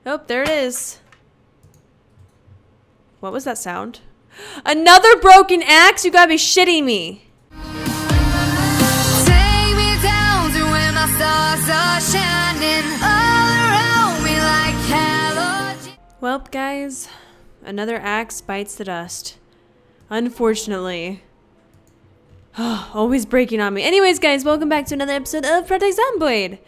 Oh, there it is. What was that sound? Another broken axe? You gotta be shitting me. Take me down to where my stars are shining all around me like halogen. Well, guys, another axe bites the dust. Unfortunately. Always breaking on me. Anyways, guys, welcome back to another episode of Zomboid.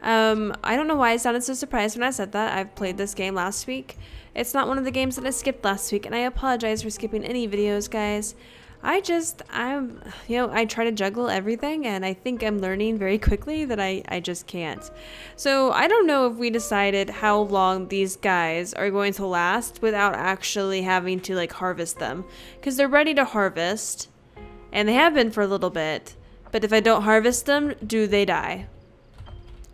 I don't know why I sounded so surprised when I said that. I've played this game last week. It's not one of the games that I skipped last week, and I apologize for skipping any videos, guys. I try to juggle everything, and I think I'm learning very quickly that I just can't. So I don't know if we decided how long these guys are going to last without actually having to like harvest them, because they're ready to harvest, and they have been for a little bit. But if I don't harvest them, do they die?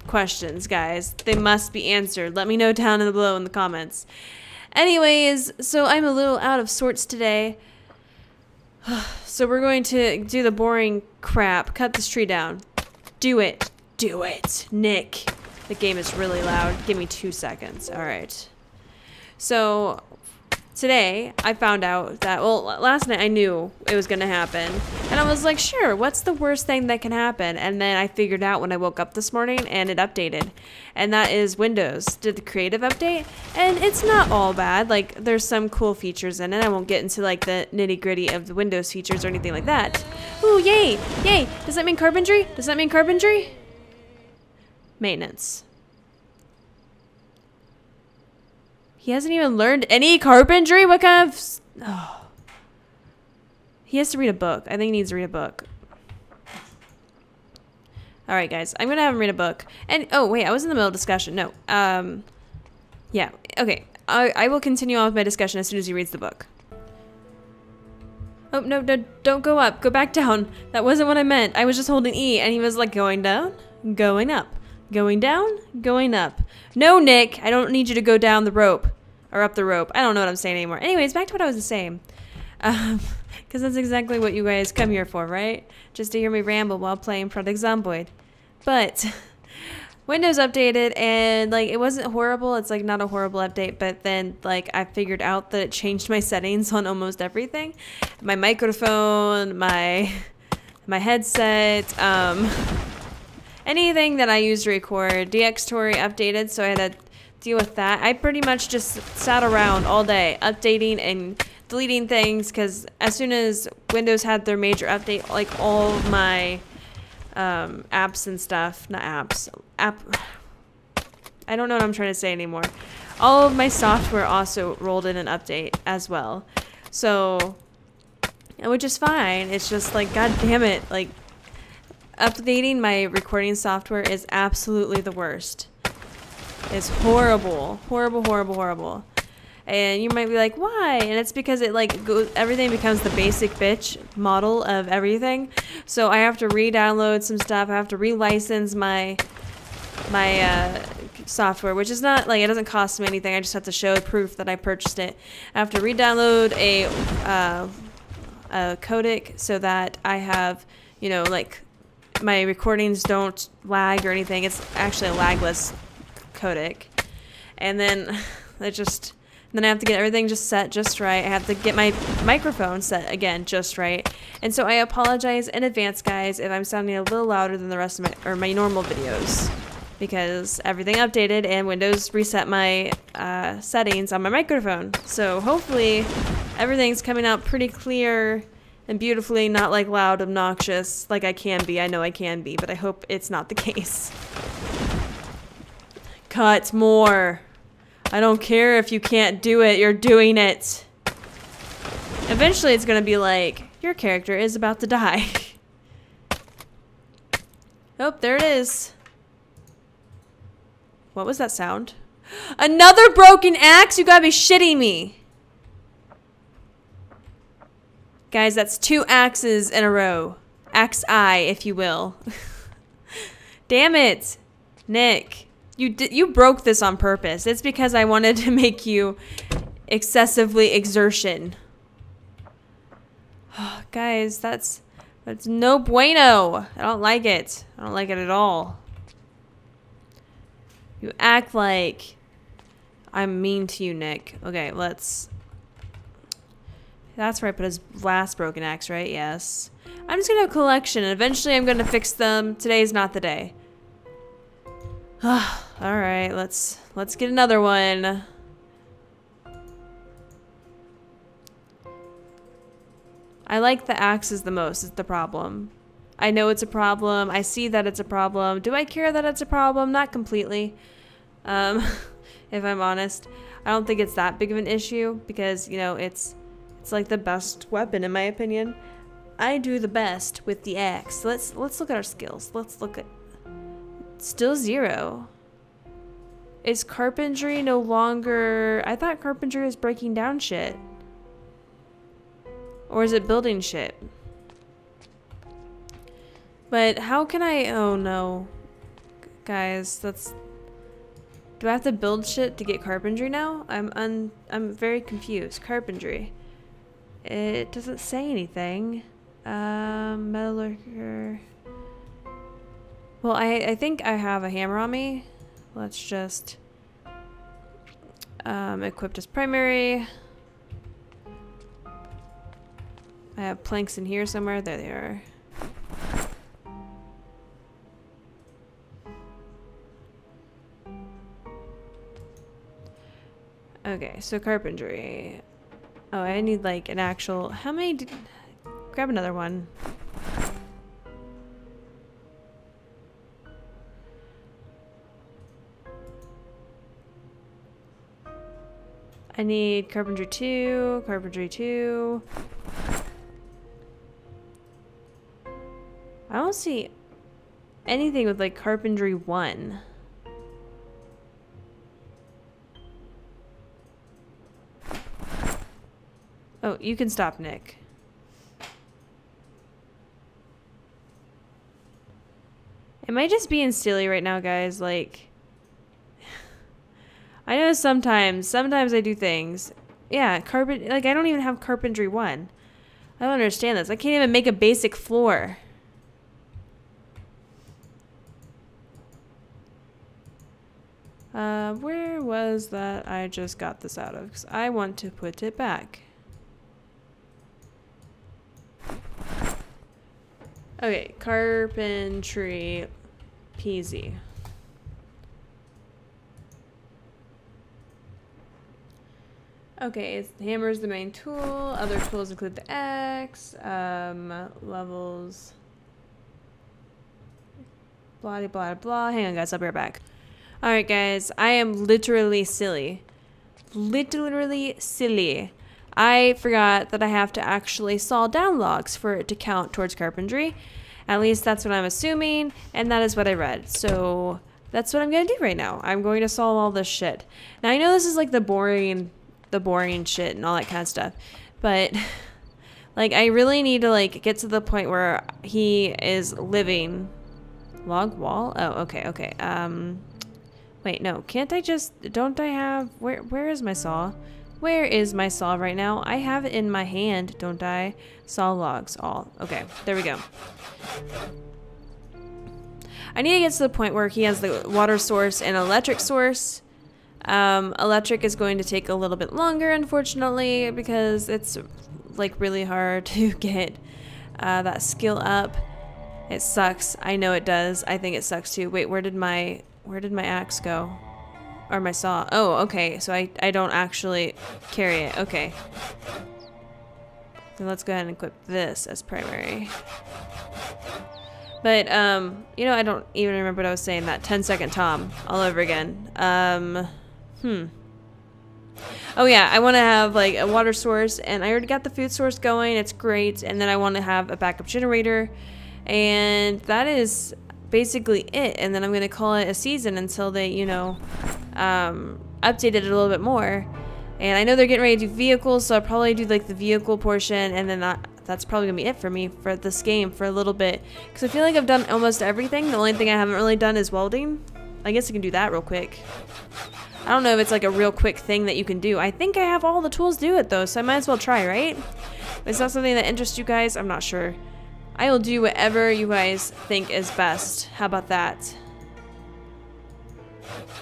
Questions, guys. They must be answered. Let me know down below in the comments. Anyways, so I'm a little out of sorts today. So we're going to do the boring crap. Cut this tree down. Do it. Do it. Nick. The game is really loud. Give me 2 seconds. Alright. So today I found out that, well, last night I knew it was going to happen. And I was like, sure, what's the worst thing that can happen? And then I figured out when I woke up this morning and it updated. And that is Windows did the creative update. And it's not all bad. Like, there's some cool features in it. I won't get into like the nitty gritty of the Windows features or anything like that. Ooh, yay! Yay! Does that mean carpentry? Does that mean carpentry? Maintenance. He hasn't even learned any carpentry? What kind of... Oh. He has to read a book. I think he needs to read a book. Alright, guys. I'm gonna have him read a book. And, oh, wait. I was in the middle of discussion. No. Yeah. Okay. I will continue on with my discussion as soon as he reads the book. Oh, no, no. Don't go up. Go back down. That wasn't what I meant. I was just holding E, and he was like, going down, going up. Going down, going up. No, Nick, I don't need you to go down the rope. Or up the rope. I don't know what I'm saying anymore. Anyways, back to what I was saying. Because that's exactly what you guys come here for, right? Just to hear me ramble while playing Zomboid. But Windows updated, and like it wasn't horrible. It's like not a horrible update, but then like I figured out that it changed my settings on almost everything. My microphone, my headset, anything that I use to record. DxTory updated, so I had to deal with that. I pretty much just sat around all day updating and deleting things, because as soon as Windows had their major update, like all of my apps and stuff, not apps, I don't know what I'm trying to say anymore. All of my software also rolled in an update as well. So, which is fine. It's just like, god damn it, like updating my recording software is absolutely the worst. It's horrible. Horrible, horrible, horrible. And you might be like, why? And it's because it like everything becomes the basic bitch model of everything. So I have to re-download some stuff. I have to relicense my software, which is not like, it doesn't cost me anything. I just have to show proof that I purchased it. I have to re-download a codec so that I have, you know, like my recordings don't lag or anything. It's actually a lagless codec. And then then I have to get everything just set just right. I have to get my microphone set again just right. And so I apologize in advance, guys, if I'm sounding a little louder than the rest of my normal videos, because everything updated and Windows reset my settings on my microphone. So hopefully everything's coming out pretty clear and beautifully, not like loud, obnoxious like I can be. I know I can be, but I hope it's not the case. Cut more. I don't care if you can't do it, you're doing it. Eventually it's gonna be like, your character is about to die. Oh, there it is. What was that sound? Another broken axe? You gotta be shitting me. Guys, that's 2 axes in a row. Axe-I, if you will. Damn it, Nick. You broke this on purpose. It's because I wanted to make you excessively exertion. Oh, guys, that's no bueno. I don't like it. I don't like it at all. You act like I'm mean to you, Nick. Okay, let's... That's where I put his last broken axe, right? Yes. I'm just gonna have a collection, and eventually I'm gonna fix them. Today's not the day. Alright, let's get another one. I like the axes the most, is the problem. I know it's a problem. I see that it's a problem. Do I care that it's a problem? Not completely. If I'm honest. I don't think it's that big of an issue because, you know, it's like the best weapon in my opinion. I do the best with the axe. Let's look at our skills. Let's look at... Still 0. Is carpentry no longer... I thought carpentry was breaking down shit. Or is it building shit? But how can I... Oh no. Guys, that's... Do I have to build shit to get carpentry now? I'm very confused. Carpentry. It doesn't say anything. Metallurger. Well, I think I have a hammer on me. Let's just equipped as primary. I have planks in here somewhere. There they are. Okay, so carpentry. Oh, I need like an actual... How many... Grab another one. I need carpentry 2, carpentry 2. I don't see anything with like carpentry 1. Oh, you can stop, Nick. Am I just being silly right now, guys? Like, I know sometimes I do things. Yeah, like I don't even have carpentry 1. I don't understand this. I can't even make a basic floor. Where was that I just got this out of? Because I want to put it back. Okay, carpentry peasy. Okay, hammer's the main tool. Other tools include the axe, levels, blah blah blah. Hang on, guys, I'll be right back. All right, guys, I am literally silly. Literally silly. I forgot that I have to actually saw down logs for it to count towards carpentry. At least that's what I'm assuming, and that is what I read. So that's what I'm gonna do right now. I'm going to solve all this shit. Now I know this is like the boring shit and all that kind of stuff, but like I really need to like get to the point where he is living. Log wall? Oh, okay. Wait, no, can't I just, don't I have, where is my saw? Where is my saw right now? I have it in my hand, don't I? Saw logs, all. Okay, there we go. I need to get to the point where he has the water source and electric source. Electric is going to take a little bit longer, unfortunately, because it's like really hard to get that skill up. It sucks. I know it does. I think it sucks too. Wait, where did my axe go? Or my saw? Oh, okay. So I don't actually carry it. Okay. So let's go ahead and equip this as primary. But, you know, I don't even remember what I was saying. That 10-second Tom all over again. Oh yeah, I want to have like a water source, and I already got the food source going. It's great. And then I want to have a backup generator, and that is basically it. And then I'm going to call it a season until they, you know, updated it a little bit more. And I know they're getting ready to do vehicles, so I'll probably do like the vehicle portion, and then that's probably gonna be it for me for this game for a little bit, because I feel like I've done almost everything. The only thing I haven't really done is welding. I guess I can do that real quick. I don't know if it's like a real quick thing that you can do. I think I have all the tools to do it though, so I might as well try, right? If it's not something that interests you guys, I'm not sure. I will do whatever you guys think is best. How about that?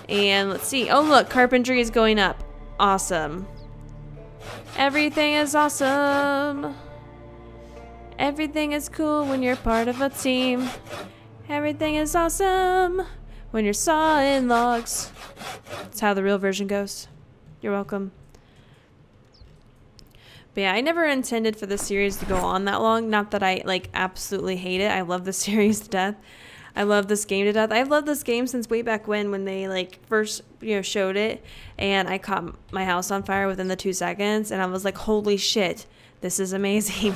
And let's see. Oh, look, carpentry is going up. Awesome. Everything is awesome. Everything is cool when you're part of a team. Everything is awesome when you're sawing logs. That's how the real version goes. You're welcome. But yeah, I never intended for this series to go on that long. Not that I like absolutely hate it. I love the series to death. I love this game to death. I've loved this game since way back when they like first, showed it, and I caught my house on fire within the 2 seconds, and I was like, holy shit, this is amazing.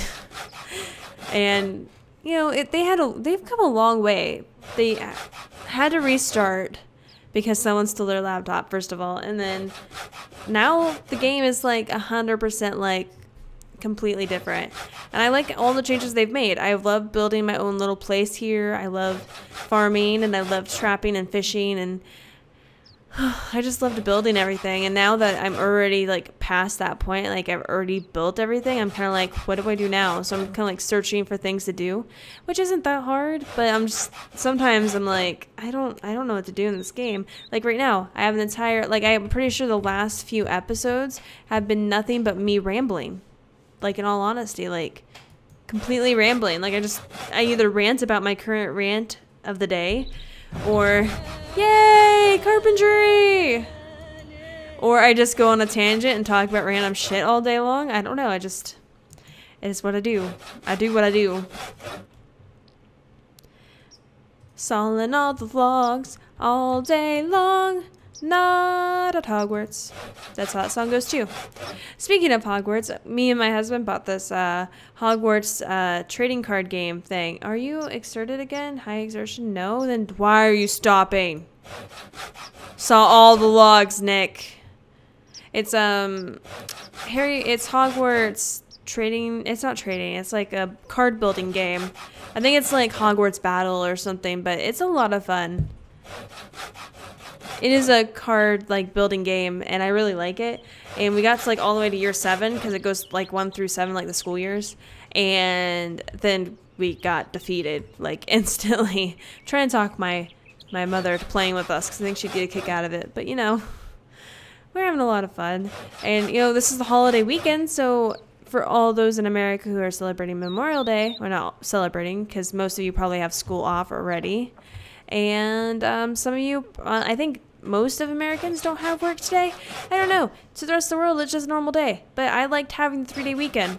And they've come a long way. They had to restart because someone stole their laptop, first of all, and then now the game is like 100% like completely different. And I like all the changes they've made. I love building my own little place here. I love farming, and I love trapping and fishing, and I just loved building everything. And now that I'm already like past that point, like I've already built everything, I'm kind of like, what do I do now? So I'm kind of like searching for things to do, which isn't that hard, but sometimes I'm like, I don't know what to do in this game. Like right now, I have an entire, like I'm pretty sure the last few episodes have been nothing but me rambling. Like in all honesty, like completely rambling. Like I either rant about my current rant of the day, or yay, carpentry! Or I just go on a tangent and talk about random shit all day long. I don't know, it is what I do. I do what I do. Sawing all the logs all day long. Not at Hogwarts. That's how that song goes too. Speaking of Hogwarts, me and my husband bought this Hogwarts trading card game thing. Are you exerted again? High exertion? No? Then why are you stopping? Saw all the logs, Nick. It's it's Hogwarts trading. It's not trading. It's like a card building game. I think it's like Hogwarts Battle or something, but it's a lot of fun. It is a card like building game, and I really like it. And we got to like all the way to year 7 because it goes like 1 through 7, like the school years. And then we got defeated like instantly. Trying to talk my mother to playing with us because I think she'd get a kick out of it. But we're having a lot of fun. And this is the holiday weekend, so for all those in America who are celebrating Memorial Day, or not celebrating because most of you probably have school off already. And some of you, I think most of Americans don't have work today. I don't know. To the rest of the world, it's just a normal day. But I liked having the 3-day weekend.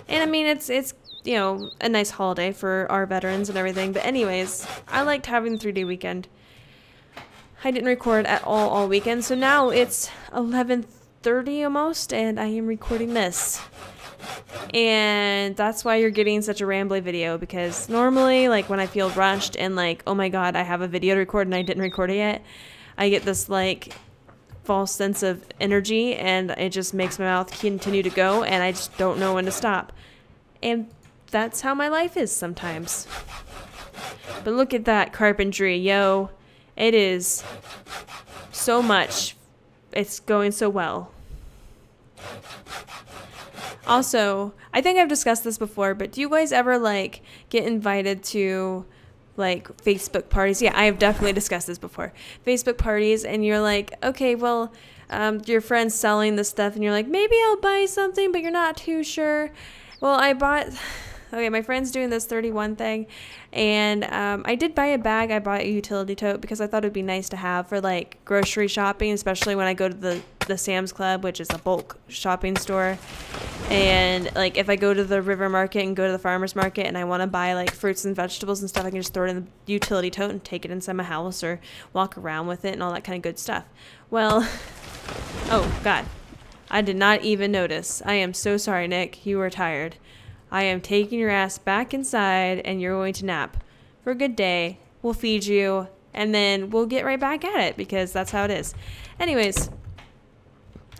And I mean, it's a nice holiday for our veterans and everything. But anyways, I liked having the 3-day weekend. I didn't record at all weekend. So now it's 11:30 almost, and I am recording this. And that's why you're getting such a rambly video, because normally like when I feel rushed and like, oh my god, I have a video to record and I didn't record it yet, I get this like false sense of energy and it just makes my mouth continue to go and I just don't know when to stop. And that's how my life is sometimes. But look at that carpentry, yo. It is so much. It's going so well. Also, I think I've discussed this before, but do you guys ever like get invited to like Facebook parties? Yeah, I have definitely discussed this before. Facebook parties, and you're like, okay, well, your friend's selling this stuff, and you're like, maybe I'll buy something, but you're not too sure. Well, okay, my friend's doing this 31 thing, and I did buy a bag. I bought a utility tote because I thought it'd be nice to have for like grocery shopping, especially when I go to the Sam's Club, which is a bulk shopping store. And like if I go to the river market and go to the farmer's market and I want to buy like fruits and vegetables and stuff, I can just throw it in the utility tote and take it inside my house or walk around with it and all that kind of good stuff. Well, oh god, I did not even notice. I am so sorry, Nick. You were tired. I am taking your ass back inside and you're going to nap for a good day. We'll feed you and then we'll get right back at it because that's how it is. Anyways,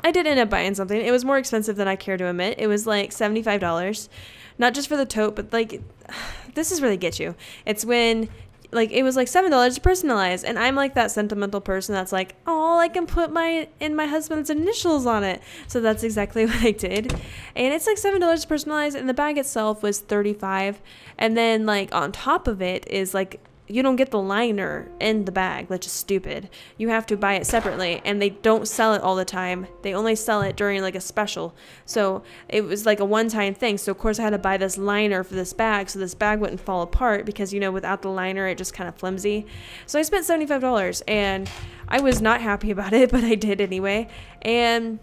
I did end up buying something. It was more expensive than I care to admit. It was like $75. Not just for the tote, but like, this is where they get you. It's when, like, it was like $7 to personalize. And I'm like that sentimental person that's like, oh, I can put my husband's initials on it. So that's exactly what I did. And it's like $7 to personalize. And the bag itself was $35. And then like on top of it is like you don't get the liner in the bag, which is stupid. You have to buy it separately, and they don't sell it all the time. They only sell it during like a special. So it was like a one-time thing. So of course I had to buy this liner for this bag so this bag wouldn't fall apart, because, you know, without the liner it just kind of flimsy. So I spent $75, and I was not happy about it, but I did anyway. And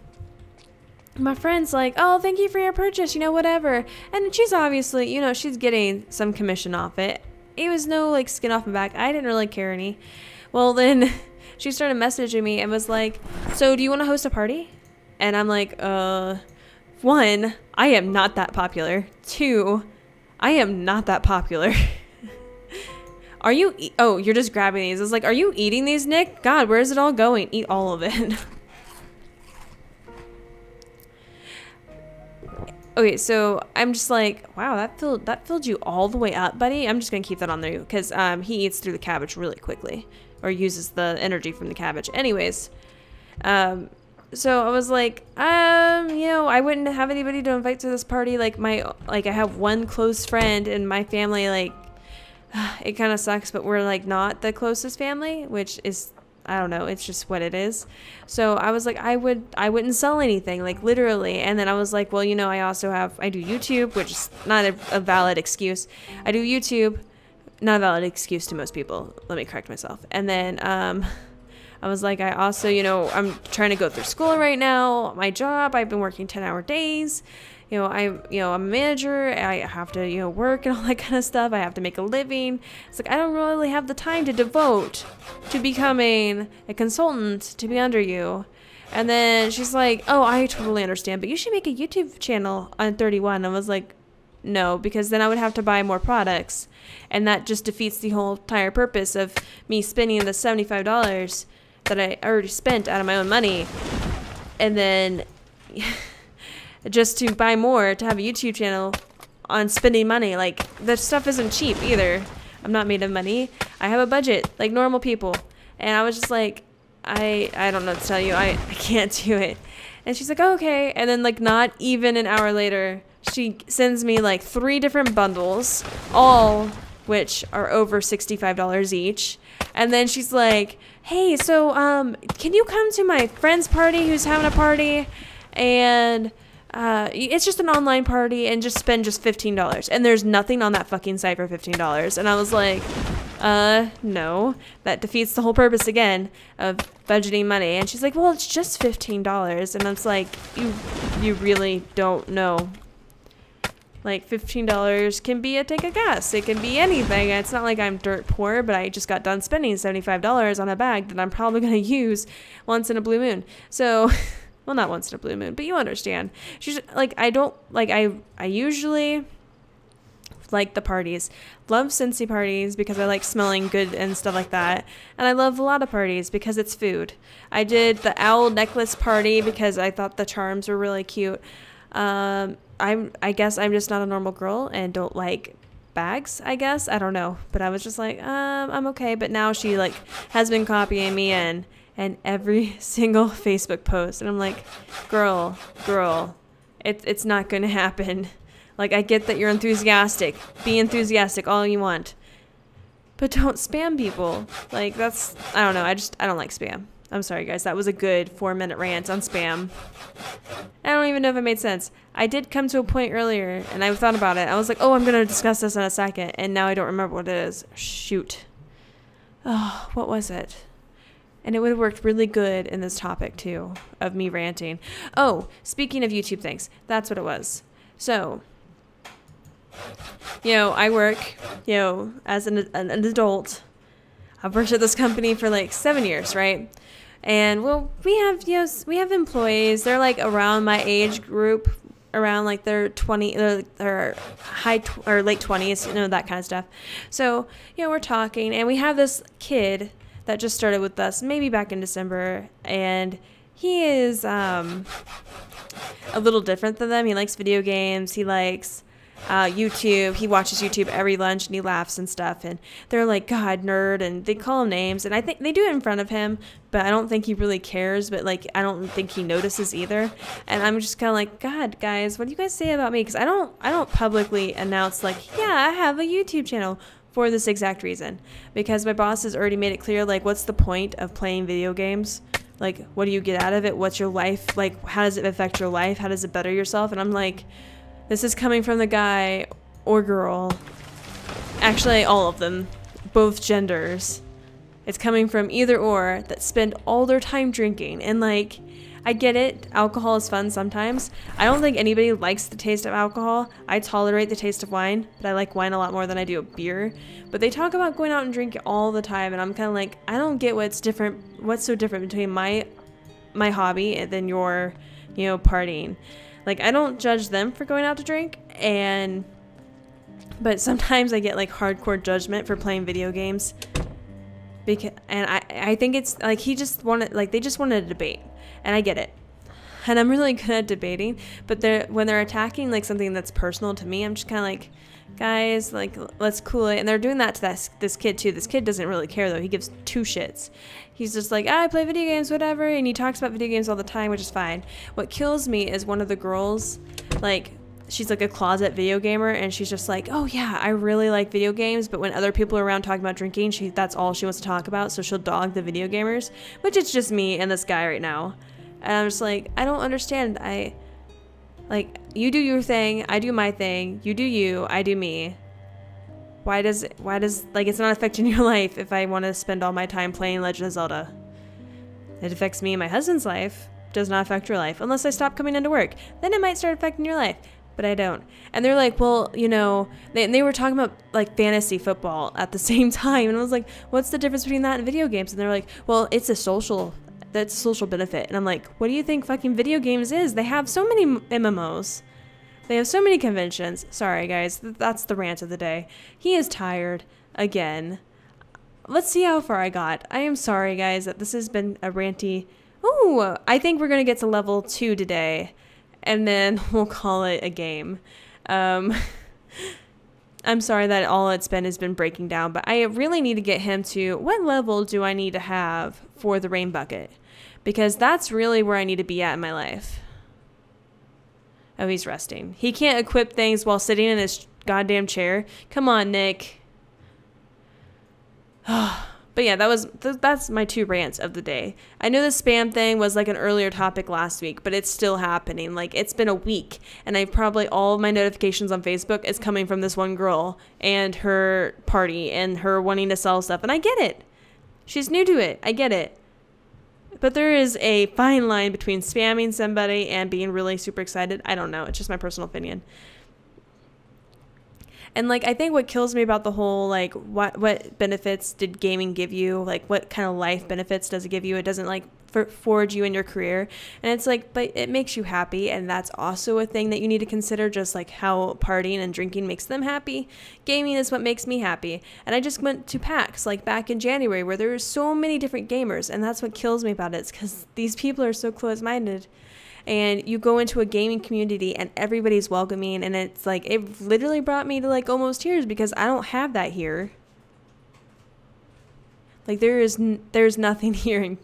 my friend's like, oh, thank you for your purchase, you know, whatever. And she's obviously, you know, she's getting some commission off it. It was no like skin off my back. I didn't really care any. Well, then she started messaging me and was like, so do you want to host a party? And I'm like, one, I am not that popular. Two, I am not that popular. Are you, oh, you're just grabbing these. I was like, are you eating these, Nick? God, where is it all going? Eat all of it. Okay, so I'm just like, wow, that filled you all the way up, buddy. I'm just gonna keep that on there because he eats through the cabbage really quickly, or uses the energy from the cabbage. Anyways, so I was like, you know, I wouldn't have anybody to invite to this party. Like I have one close friend in my family. Like, it kind of sucks, but we're like not the closest family, which is, I don't know, it's just what it is. So I was like, I wouldn't sell anything, like literally. And then I was like, well, you know, I do YouTube, which is not a valid excuse. I do YouTube, not a valid excuse to most people. Let me correct myself. And then I was like, I also, you know, I'm trying to go through school right now. My job, I've been working 10-hour days. You know, I'm a manager. I have to, you know, work and all that kind of stuff. I have to make a living. It's like, I don't really have the time to devote to becoming a consultant to be under you. And then she's like, oh, I totally understand, but you should make a YouTube channel on 31. I was like, no, because then I would have to buy more products. And that just defeats the whole entire purpose of me spending the $75 that I already spent out of my own money. And then just to buy more to have a YouTube channel on spending money. Like, the stuff isn't cheap either. I'm not made of money. I have a budget like normal people. And I was just like, I don't know what to tell you. I can't do it. And she's like, oh, okay. And then like not even an hour later, she sends me like 3 different bundles, all which are over $65 each. And then she's like, hey, so can you come to my friend's party who's having a party? And it's just an online party, and just spend just $15. And there's nothing on that fucking site for $15. And I was like, no, that defeats the whole purpose again of budgeting money. And she's like, well, it's just $15. And I was like, you really don't know. Like, $15 can be a tank of gas. It can be anything. It's not like I'm dirt poor, but I just got done spending $75 on a bag that I'm probably going to use once in a blue moon. So, well, not once in a blue moon, but you understand. She's like, I usually like the parties. Love Scentsy parties because I like smelling good and stuff like that. And I love a lot of parties because it's food. I did the owl necklace party because I thought the charms were really cute. I guess I'm just not a normal girl and don't like bags, I guess. I don't know. But I was just like, I'm okay. But now she like has been copying me in every single Facebook post. And I'm like, girl, it's not going to happen. Like, I get that you're enthusiastic. Be enthusiastic all you want. But don't spam people. Like, that's, I don't know. I don't like spam. I'm sorry, guys. That was a good 4-minute rant on spam. I don't even know if it made sense. I did come to a point earlier, and I thought about it. I was like, oh, I'm going to discuss this in a second. And now I don't remember what it is. Shoot. Oh, what was it? And it would have worked really good in this topic, too, of me ranting. Oh, speaking of YouTube things, that's what it was. So, you know, I work, you know, as an adult. I've worked at this company for like 7 years, right? And well, we have employees. They're like around my age group, around like their late 20s, you know, that kind of stuff. So, you know, we're talking, and we have this kid that just started with us maybe back in December, and he is a little different than them. He likes video games. He likes YouTube. He watches YouTube every lunch, and he laughs and stuff. And they're like, God, nerd, and they call him names. And I think they do it in front of him, but I don't think he really cares. But like, I don't think he notices either. And I'm just kind of like, God, guys, what do you guys say about me? Because I don't publicly announce like, yeah, I have a YouTube channel. for this exact reason. Because my boss has already made it clear, like, what's the point of playing video games? Like, what do you get out of it? What's your life? Like, how does it affect your life? How does it better yourself? And I'm like, this is coming from the guy or girl. Actually, all of them. Both genders. It's coming from either or that spend all their time drinking. And, like, I get it. Alcohol is fun sometimes. I don't think anybody likes the taste of alcohol. I tolerate the taste of wine, but I like wine a lot more than I do beer. But they talk about going out and drinking all the time, and I'm kind of like, I don't get what's different. What's so different between my hobby and then your, you know, partying. Like, I don't judge them for going out to drink, but sometimes I get like hardcore judgment for playing video games. And I think it's like they just wanted a debate. And I get it. And I'm really good at debating. But when they're attacking like something that's personal to me, I'm just kind of like, guys, like, let's cool it. And they're doing that to this kid too. This kid doesn't really care though. He gives two shits. He's just like, I play video games, whatever. And he talks about video games all the time, which is fine. What kills me is one of the girls, like, she's like a closet video gamer, and she's just like, oh yeah, I really like video games, but when other people are around talking about drinking, that's all she wants to talk about, so she'll dog the video gamers, which is just me and this guy right now. And I'm just like, I don't understand. Like, you do your thing, I do my thing, you do you, I do me. Why does, like, it's not affecting your life if I want to spend all my time playing Legend of Zelda. It affects me and my husband's life, does not affect your life, unless I stop coming into work. Then it might start affecting your life. But I don't. And they're like, well, you know, they were talking about like fantasy football at the same time. And I was like, what's the difference between that and video games? And they're like, well, that's a social benefit. And I'm like, what do you think fucking video games is? They have so many MMOs. They have so many conventions. Sorry, guys. That's the rant of the day. He is tired again. Let's see how far I got. I am sorry, guys, that this has been a ranty. Ooh, I think we're going to get to level 2 today. And then we'll call it a game. I'm sorry that all it's been has been breaking down, but I really need to get him to, what level do I need to have for the rain bucket? Because that's really where I need to be at in my life. Oh, he's resting. He can't equip things while sitting in his goddamn chair. Come on, Nick. But yeah, that's my 2 rants of the day. I know the spam thing was like an earlier topic last week, but it's still happening. Like, it's been a week, and all of my notifications on Facebook is coming from this one girl and her party and her wanting to sell stuff. And I get it. She's new to it. I get it. But there is a fine line between spamming somebody and being really super excited. I don't know. It's just my personal opinion. And, like, I think what kills me about the whole, like, what benefits did gaming give you? Like, what kind of life benefits does it give you? It doesn't, like, forge you in your career. And it's like, but it makes you happy. And that's also a thing that you need to consider, just like how partying and drinking makes them happy. Gaming is what makes me happy. And I just went to PAX, like, back in January, where there were so many different gamers. And that's what kills me about it. It's because these people are so close-minded. And you go into a gaming community and everybody's welcoming, and it's like, it literally brought me to like almost tears, because I don't have that here. Like, there's nothing here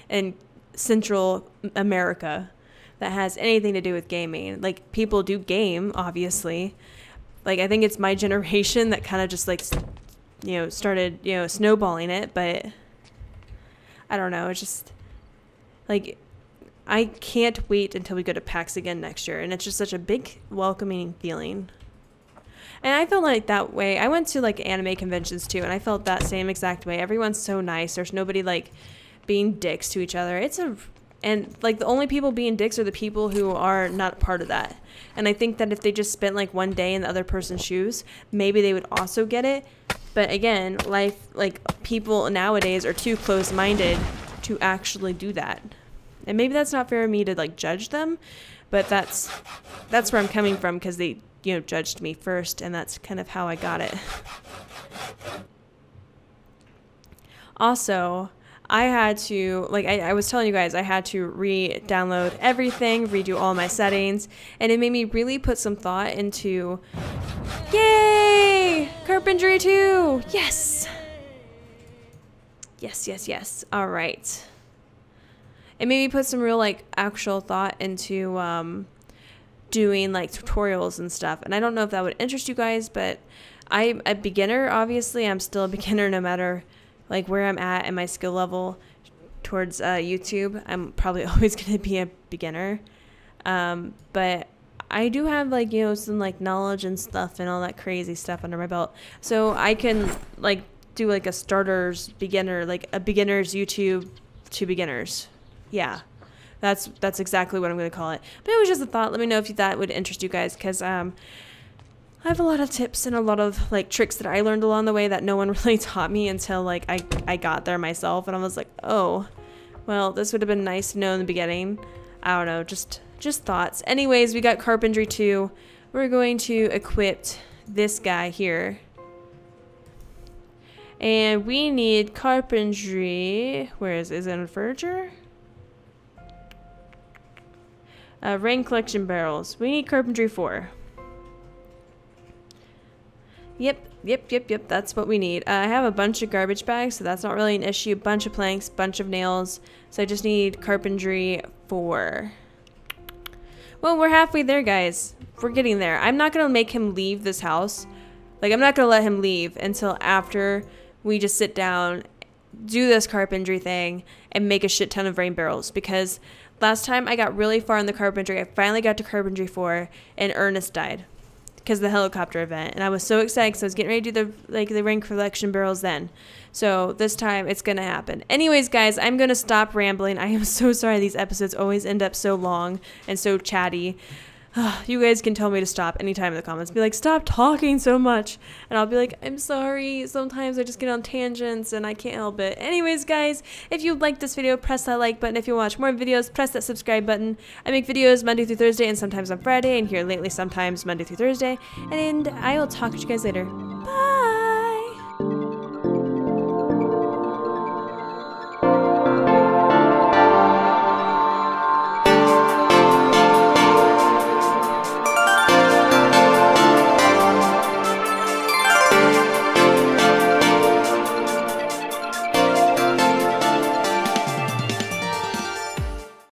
in Central America that has anything to do with gaming. Like, people do game, obviously. Like, I think it's my generation that kind of just like, you know, started, you know, snowballing it, but I don't know. It's just like, I can't wait until we go to PAX again next year. And it's just such a big welcoming feeling. And I felt like that way. I went to like anime conventions too, and I felt that same exact way. Everyone's so nice. There's nobody like being dicks to each other. And like the only people being dicks are the people who are not part of that. And I think that if they just spent like one day in the other person's shoes, maybe they would also get it. But again, life, like, people nowadays are too close-minded to actually do that. And maybe that's not fair of me to like judge them, but that's where I'm coming from, because they, you know, judged me first, and that's kind of how I got it. Also, I had to, like, I was telling you guys, I had to re-download everything, redo all my settings, and it made me really put some thought into, yay! Carpentry 2! Yes! Yes. All right. It made me put some real, like, actual thought into doing, like, tutorials and stuff. And I don't know if that would interest you guys, but I'm a beginner, obviously. I'm still a beginner no matter like where I'm at in my skill level towards YouTube. I'm probably always going to be a beginner. But I do have like, you know, some like knowledge and stuff and all that crazy stuff under my belt. So I can like do like a starter's beginner, like a beginner's YouTube to beginners. Yeah. That's exactly what I'm going to call it. But it was just a thought. Let me know if that would interest you guys, because I have a lot of tips and a lot of like tricks that I learned along the way that no one really taught me until like I got there myself, and I was like, oh, well, this would have been nice to know in the beginning. I don't know, just thoughts. Anyways, we got carpentry too. We're going to equip this guy here. And we need carpentry. Where is it in furniture? Rain collection barrels. We need carpentry 4. Yep. That's what we need. I have a bunch of garbage bags, so that's not really an issue. Bunch of planks, bunch of nails. So I just need carpentry 4. Well, we're halfway there, guys. We're getting there. I'm not going to make him leave this house. Like, I'm not going to let him leave until after we just sit down, do this carpentry thing, and make a shit ton of rain barrels. Because last time I got really far in the carpentry, I finally got to carpentry 4, and Ernest died because of the helicopter event. And I was so excited because I was getting ready to do the rain collection barrels then. So this time it's going to happen. Anyways, guys, I'm going to stop rambling. I am so sorry these episodes always end up so long and so chatty. You guys can tell me to stop anytime in the comments. Be like, stop talking so much. And I'll be like, I'm sorry. Sometimes I just get on tangents and I can't help it. Anyways, guys, if you liked this video, press that like button. If you watch more videos, press that subscribe button. I make videos Monday through Thursday and sometimes on Friday. And here lately, sometimes Monday through Thursday. And I will talk to you guys later.